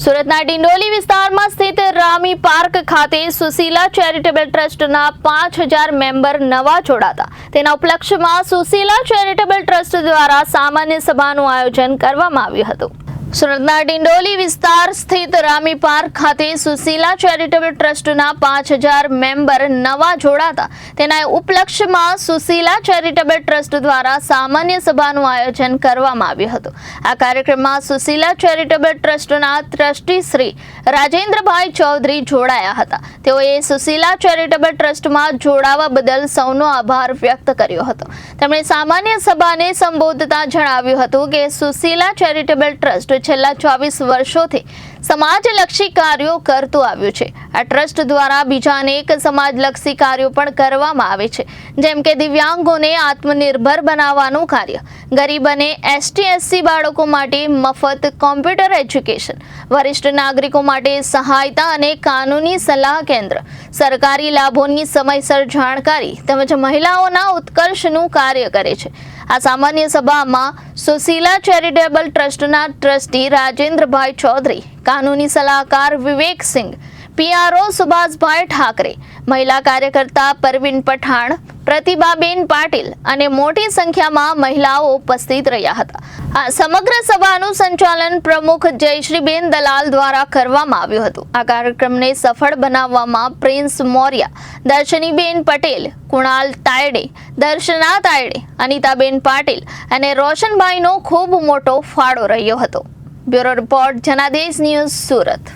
સુરતના ડિંડોલી વિસ્તારમાં સ્થિત રામી પાર્ક ખાતે સુશીલા ચેરિટેબલ ટ્રસ્ટના 5000 મેમ્બર નવા જોડાતા તેના ઉપલક્ષ્યમાં સુશીલા ચેરિટેબલ ટ્રસ્ટ દ્વારા સામાન્ય સભાનું આયોજન કરવામાં આવ્યું હતું। સુરતના ડિંડોલી વિસ્તાર સ્થિત રામી પાર્ક ખાતે સુશીલા ચેરિટેબલ ટ્રસ્ટના 5000 મેમ્બર નવા જોડાતા તેના ઉપલક્ષ્યમાં સુશીલા ચેરિટેબલ ટ્રસ્ટ દ્વારા સામાન્ય સભાનું આયોજન કરવામાં આવ્યું હતું। આ કાર્યક્રમમાં સુશીલા ચેરિટેબલ ટ્રસ્ટના ટ્રસ્ટી શ્રી રાજેન્દ્રભાઈ ચૌધરી જોડાયા હતા। તેઓએ સુશીલા ચેરિટેબલ ટ્રસ્ટમાં જોડાવા બદલ સૌનો આભાર વ્યક્ત કર્યો હતો। તેમણે સામાન્ય સભાને સંબોધતા જણાવ્યું હતું કે સુશીલા ચેરિટેબલ ટ્રસ્ટ છેલ્લા 24 વર્ષોથી સમાજલક્ષી કાર્યો કરતું આવ્યું છે। આ ટ્રસ્ટ દ્વારા બીજા અનેક સમાજલક્ષી કાર્યો પણ કરવામાં આવે છે, જેમ કે દિવ્યાંગોને આત્મનિર્ભર બનાવવાનું કાર્ય, ગરીબ અને ST/SC બાળકો માટે મફત કોમ્પ્યુટર એજ્યુકેશન, વરિષ્ઠ નાગરિકો માટે સહાયતા અને કાનૂની સલાહ કેન્દ્ર, સરકારી લાભોની સમયસર જાણકારી તેમજ મહિલાઓના ઉત્કર્ષનું કાર્ય કરે છે। આ સામાન્ય સભામાં સુશીલા ચેરિટેબલ ટ્રસ્ટના ટ્રસ્ટી રાજેન્દ્રભાઈ ચૌધરી, કાનૂની સલાહકાર વિવેક સિંઘ, PRO સુભાષભાઈ ઠાકરે, મહિલા કાર્યકર્તા પરવીન પઠાણ, પ્રતિભાબેન પાટીલ અને મોટી સંખ્યામાં મહિલાઓ ઉપસ્થિત રહ્યા હતા। આ સમગ્ર સભાનું સંચાલન પ્રમુખ જયશ્રીબેન દલાલ દ્વારા કરવામાં આવ્યું હતું। આ કાર્યક્રમને સફળ બનાવવામાં પ્રિન્સ મોર્યા, દર્શનીબેન પટેલ, કુણાલ તાયડે, દર્શના તાયડે, અનિતાબેન પાટીલ અને રોશનભાઈનો ખૂબ મોટો ફાળો રહ્યો હતો। Bureau report Janadesh news, Surat.